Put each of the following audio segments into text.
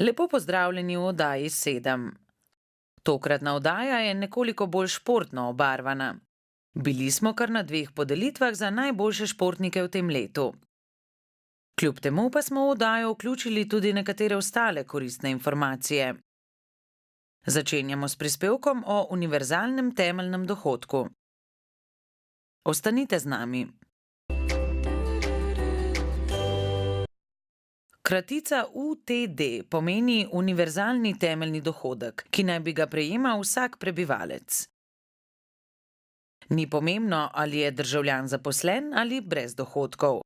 Lepo pozdravljeni v oddaji 7. Tokratna oddaja je nekoliko bolj športno obarvana. Bili smo kar na dveh podelitvah za najboljše športnike v tem letu. Kljub temu pa smo v oddajo vključili tudi nekatere ostale koristne informacije. Začenjamo s prispevkom o univerzalnem temeljnem dohodku. Ostanite z nami. Kratica UTD pomeni univerzalni temeljni dohodek, ki naj bi ga prejemal vsak prebivalec. Ni pomembno, ali je državljan zaposlen ali brez dohodkov.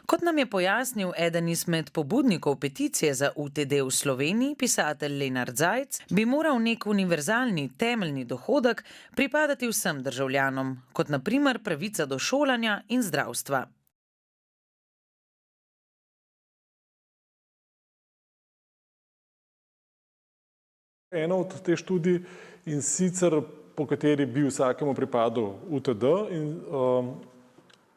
Kot nam je pojasnil eden izmed pobudnikov peticije za UTD v Sloveniji, pisatelj Lenart Zajc, bi moral nek univerzalni temeljni dohodek pripadati vsem državljanom, kot na primer pravica do šolanja in zdravstva. Ena od teh študij, in sicer po kateri bi vsakemu pripadal UTD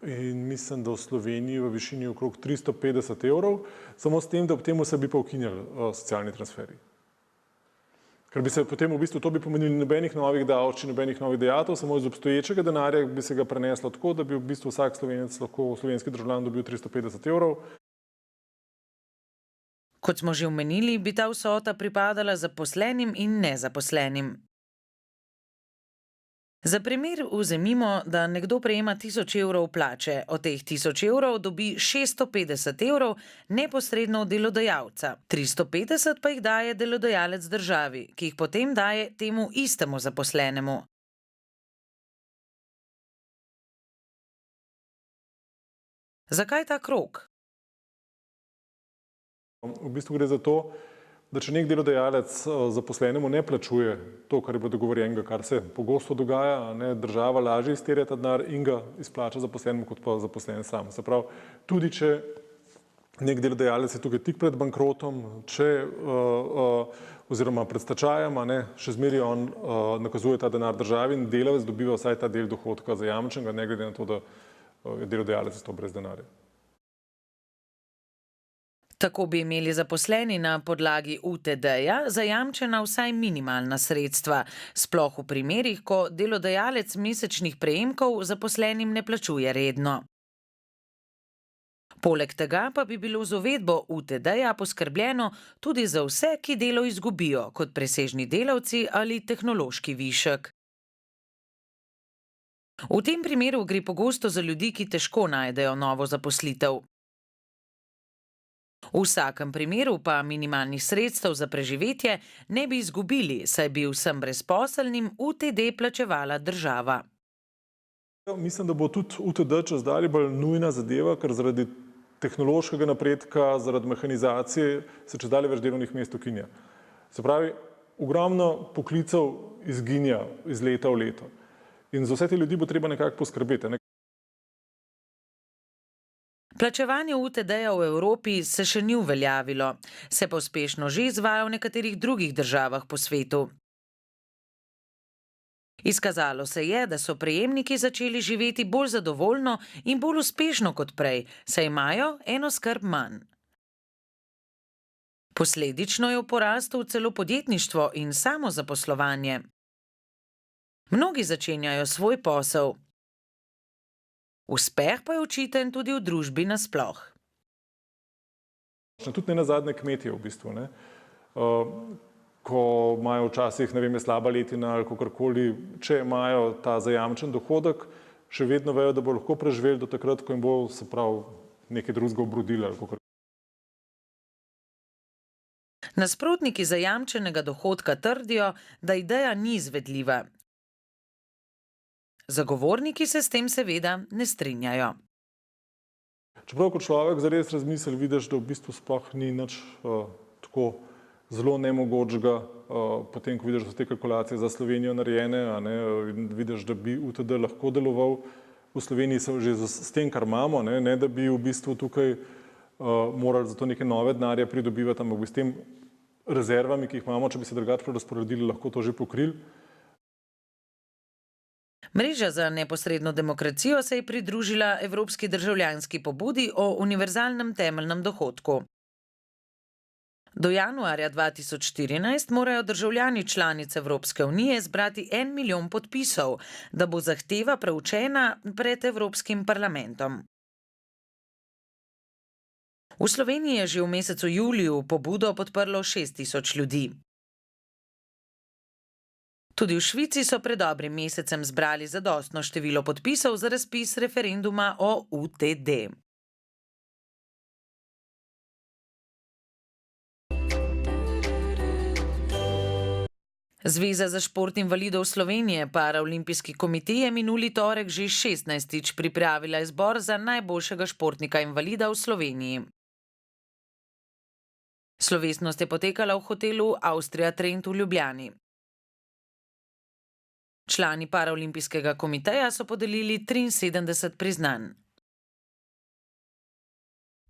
in mislim, da v Sloveniji v višini okrog 350 evrov, samo s tem, da ob temu se bi pa ukinjali socialni transferi. Ker bi se potem v bistvu to bi pomenili nobenih novih davščin, nobenih novih dajatev, samo iz obstoječega denarja bi se ga preneslo tako, da bi v bistvu vsak Slovenec lahko, slovenski državljan, dobil 350 evrov. Kot smo že omenili, bi ta vsota pripadala zaposlenim in nezaposlenim. Za primer vzemimo, da nekdo prejema 1000 evrov plače, od teh 1000 evrov dobi 650 evrov neposredno od delodajalca, 350 pa jih daje delodajalec državi, ki jih potem daje temu istemu zaposlenemu. Zakaj ta krog? V bistvu gre za to, da če nek delodajalec zaposlenemu ne plačuje to, kar je bilo dogovorjenega, kar se pogosto dogaja, država lažje izterja ta denar in ga izplača zaposlenemu kot pa zaposlen sam. Se pravi, tudi če nek delodajalec je tukaj tik pred bankrotom, oziroma pred stečajem, še zmeraj on nakazuje ta denar državi in delavec dobiva vsaj ta del dohodka zajamčenega, ne glede na to, da je delodajalec to brez denarja. Tako bi imeli zaposleni na podlagi UTD-ja zajamčena vsaj minimalna sredstva, sploh v primerih, ko delodajalec mesečnih prejemkov zaposlenim ne plačuje redno. Poleg tega pa bi bilo z uvedbo UTD-ja poskrbljeno tudi za vse, ki delo izgubijo, kot presežni delavci ali tehnološki višek. V tem primeru gre pogosto za ljudi, ki težko najdejo novo zaposlitev. V vsakem primeru pa minimalnih sredstev za preživetje ne bi izgubili, saj bi vsem brezposelnim UTD plačevala država. Mislim, da bo tudi UTD čez dalje bolj nujna zadeva, ker zaradi tehnološkega napredka, zaradi mehanizacije se čez dalje več delovnih mest ukinja. Se pravi, ogromno poklicev izginja iz leta v leto. In za vse te ljudi bo treba nekako poskrbeti. Plačevanje UTD-ja v Evropi se še ni uveljavilo, se pa uspešno že izvaja v nekaterih drugih državah po svetu. Izkazalo se je, da so prejemniki začeli živeti bolj zadovoljno in bolj uspešno kot prej, saj imajo eno skrb manj. Posledično je v porastu celo podjetništvo in samozaposlovanje. Mnogi začenjajo svoj posel. Uspeh pa je očiten tudi v družbi nasploh. Tudi ne nazadnje kmetje v bistvu, ko imajo včasih, ne vem, je slaba letina ali kakorkoli, če imajo ta zajamčen dohodek, še vedno vejo, da bo lahko preživeli do takrat, ko jim bo, se pravi, nekaj drugega obrodilo ali kakorkoli. Nasprotniki zajamčenega dohodka trdijo, da ideja ni izvedljiva. Zagovorniki se s tem seveda ne strinjajo. Čeprav, ko človek zares razmisli, vidiš, da v bistvu sploh ni nič tako zelo nemogočega, potem, ko vidiš, da so te kalkulacije za Slovenijo narejene, vidiš, da bi UTD lahko deloval v Sloveniji že s tem, kar imamo, ne da bi v bistvu tukaj morali za to neke nove denarje pridobivati, ampak bi s tem rezervami, ki jih imamo, če bi se drugače prerazporedili, lahko to že pokrili. Mreža za neposredno demokracijo se je pridružila Evropski državljanski pobudi o univerzalnem temeljnem dohodku. Do januarja 2014 morajo državljani članic Evropske unije zbrati 1 milijon podpisov, da bo zahteva preučena pred Evropskim parlamentom. V Sloveniji je že v mesecu juliju pobudo podprlo 6.000 ljudi. Tudi v Švici so pred dobrim mesecem zbrali zadostno število podpisov za razpis referenduma o UTD. Zveza za šport invalidov Slovenije, Paraolimpijski komite, je minuli torek že 16. pripravila izbor za najboljšega športnika invalida v Sloveniji. Slovesnost je potekala v hotelu Avstrija Trent v Ljubljani. Člani Paraolimpijskega komiteja so podelili 73 priznanj.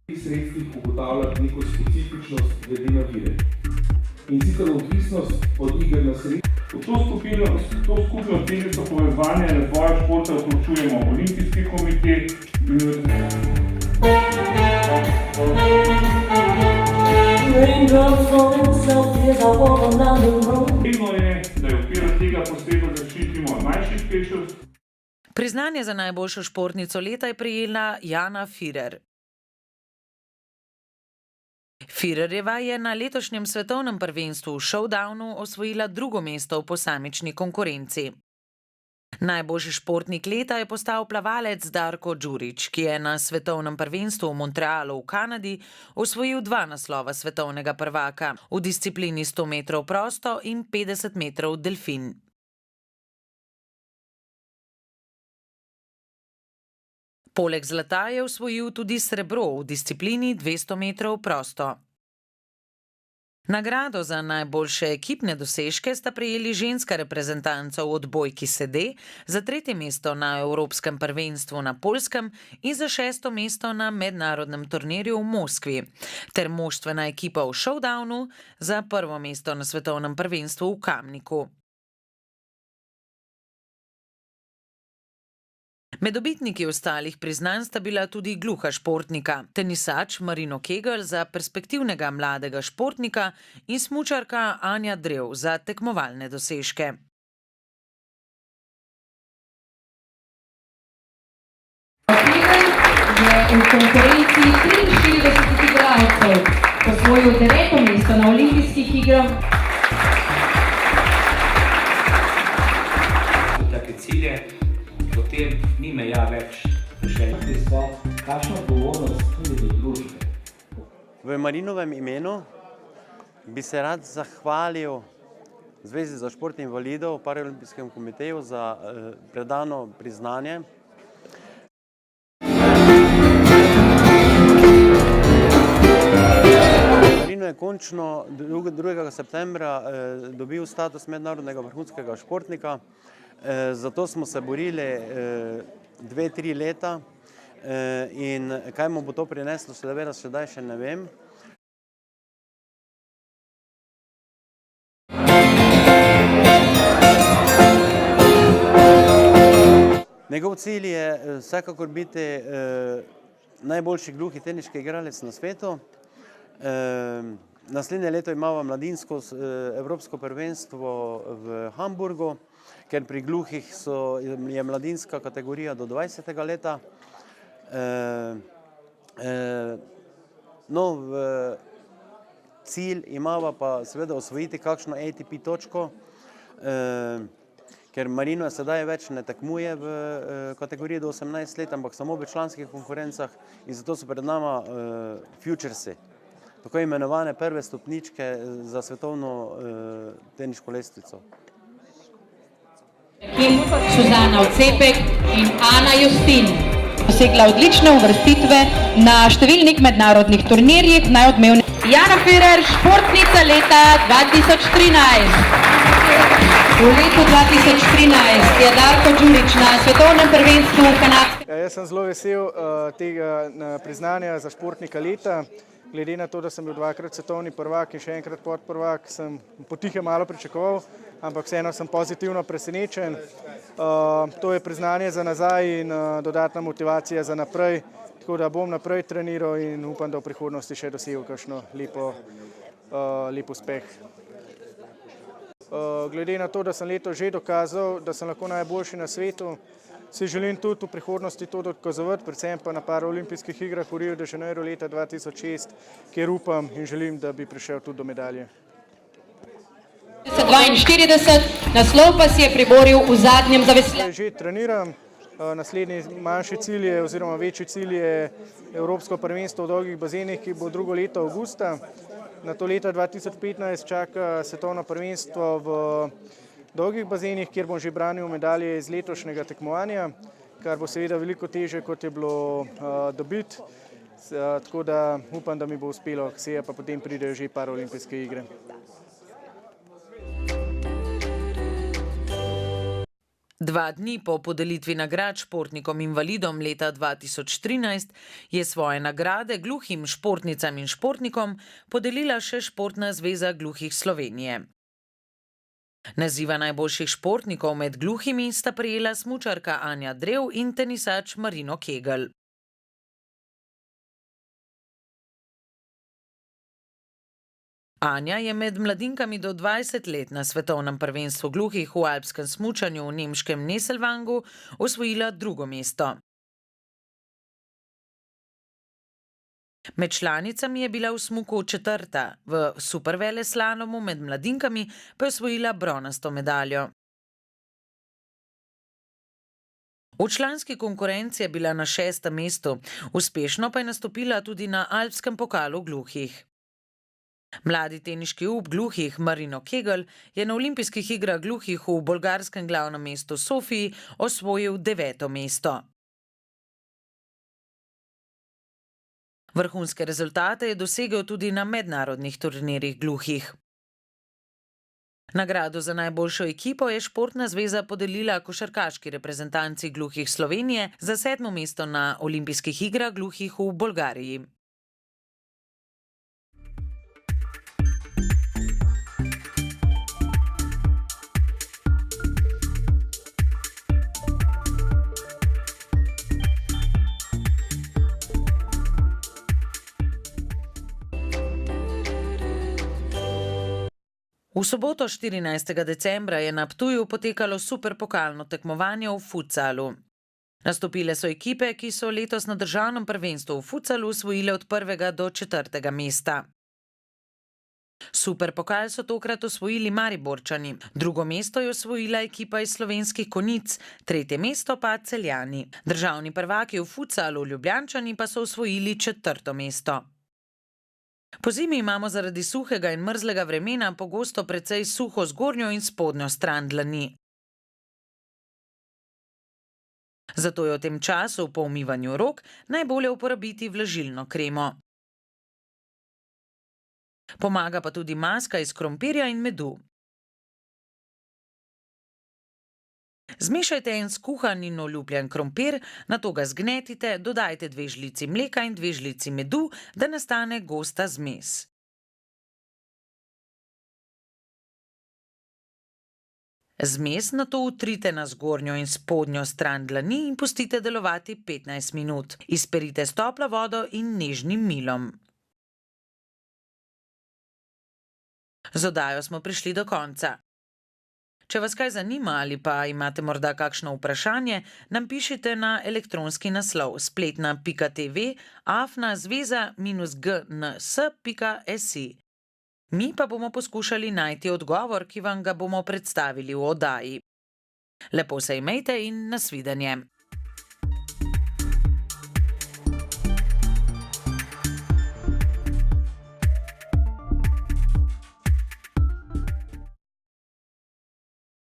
Pri sredstvih ugotavljati neko specifičnost glede na vire. In sicer odvisnost od iger na srečo. V to skupno težisto povezovanja razvoja športa vključujemo Olimpijski komite Pomembno je, da je v okviru tega posebej zaščitimo najšibkejše. Priznanje za najboljšo športnico leta je prejela Jana Firer. Firerjeva je na letošnjem svetovnem prvenstvu v showdownu osvojila drugo mesto v posamični konkurenci. Najboljši športnik leta je postal plavalec Darko Đurić, ki je na svetovnem prvenstvu v Montrealu v Kanadi osvojil 2 naslova svetovnega prvaka v disciplini 100 metrov prosto in 50 metrov delfin. Poleg zlata je osvojil tudi srebro v disciplini 200 metrov prosto. Nagrado za najboljše ekipne dosežke sta prejeli ženska reprezentanca v odbojki sede, za 3. mesto na Evropskem prvenstvu na Poljskem in za 6. mesto na mednarodnem turnirju v Moskvi, ter moštvena ekipa v showdownu za 1. mesto na svetovnem prvenstvu v Kamniku. Med dobitniki ostalih priznanj sta bila tudi gluha športnika, tenisač Marino Kegel za perspektivnega mladega športnika in smučarka Anja Drev za tekmovalne dosežke. Kegel je v konkurenci 43 igralcev osvojil 9. mesto na olimpijskih igrah. Take cilje, potem ni meja več želje. Kakšna odgovornost tudi do družbe? V Marinovem imenu bi se rad zahvalil Zvezi za šport invalidov, Paraolimpijskemu komiteju za predano priznanje. Marino je končno 2. septembra dobil status mednarodnega vrhunskega športnika. Zato smo se borili 2-3 leta in kaj mu bo to prineslo, seveda sedaj še ne vem. Njegov cilj je vsekakor biti najboljši gluhi teniški igralec na svetu. Naslednje leto imamo mladinsko evropsko prvenstvo v Hamburgu, ker pri gluhih je mladinska kategorija do 20. leta. Cilj imava pa seveda osvojiti kakšno ATP točko, ker Marino sedaj več ne tekmuje v kategoriji do 18 let, ampak samo v članskih konkurencah in zato so pred nama futuresi, tako imenovane prve stopničke za svetovno teniško lestvico. Suzana Ocepek in Ana Justin. Dosegla odlične uvrstitve na številnih mednarodnih turnirjih, najodmevnejših. Jana Firer, športnica leta 2013. V letu 2013 je Darko Đurić na svetovnem prvenstvu v Kanadi. Jaz sem zelo vesel tega priznanja za športnika leta. Glede na to, da sem bil 2-krat svetovni prvak in še enkrat podprvak, sem potihe malo pričakoval, ampak vseeno sem pozitivno presenečen. To je priznanje za nazaj in dodatna motivacija za naprej, tako da bom naprej treniral in upam, da v prihodnosti še dosegel kakšno lepo lep uspeh. Glede na to, da sem letos že dokazal, da sem lahko najboljši na svetu, si želim tudi v prihodnosti to dokazovati, predvsem pa na paraolimpijskih igrah v Rio de Janeiro leta 2006, kjer upam in želim, da bi prišel tudi do medalje. 42, naslov pa si je priboril v zadnjem zaveslju. Že treniram, naslednji manjši cilj je oziroma večji cilj je Evropsko prvenstvo v dolgih bazenih, ki bo drugo leto avgusta. Na to leta 2015 čaka svetovno prvenstvo v dolgih bazenih, kjer bom že branil medalje iz letošnjega tekmovanja, kar bo seveda veliko težje, kot je bilo dobiti. Tako da upam, da mi bo uspelo, kasneje pa potem pridejo že paraolimpijske igre. Dva dni po podelitvi nagrad športnikom invalidom leta 2013 je svoje nagrade gluhim športnicam in športnikom podelila še Športna zveza gluhih Slovenije. Naziva najboljših športnikov med gluhimi sta prejela smučarka Anja Drev in tenisač Marino Kegel. Anja je med mladinkami do 20 let na svetovnem prvenstvu gluhih v alpskem smučanju v nemškem Nesselwangu osvojila drugo mesto. Med članicami je bila v smuku četrta, v superveleslalomu med mladinkami pa je osvojila bronasto medaljo. V članski konkurenci je bila na 6. mestu, uspešno pa je nastopila tudi na alpskem pokalu gluhih. Mladi teniški up gluhih Marino Kegel je na olimpijskih igrah gluhih v bolgarskem glavnem mestu Sofiji osvojil 9. mesto. Vrhunske rezultate je dosegel tudi na mednarodnih turnirjih gluhih. Nagrado za najboljšo ekipo je Športna zveza podelila košarkaški reprezentanci gluhih Slovenije za 7. mesto na olimpijskih igrah gluhih v Bolgariji. V soboto 14. decembra je na Ptuju potekalo superpokalno tekmovanje v futsalu. Nastopile so ekipe, ki so letos na državnem prvenstvu v futsalu osvojile od 1. do 4. mesta. Superpokal so tokrat osvojili Mariborčani, drugo mesto je osvojila ekipa iz Slovenskih Konjic, 3. mesto pa Celjani. Državni prvaki v futsalu Ljubljančani pa so osvojili 4. mesto. Pozimi imamo zaradi suhega in mrzlega vremena pogosto precej suho zgornjo in spodnjo stran dlani. Zato je v tem času po umivanju rok najbolje uporabiti vlažilno kremo. Pomaga pa tudi maska iz krompirja in medu. Zmešajte en skuhan in olupljen krompir, nato ga zgnetite, dodajte 2 žlici mleka in 2 žlici medu, da nastane gosta zmes. Zmes nato utrite na zgornjo in spodnjo stran dlani in pustite delovati 15 minut. Izperite s toplo vodo in nežnim milom. Z oddajo smo prišli do konca. Če vas kaj zanima ali pa imate morda kakšno vprašanje, nam pišite na elektronski naslov spletna.zveza-gns.si. Mi pa bomo poskušali najti odgovor, ki vam ga bomo predstavili v oddaji. Lepo se imejte in nasvidenje.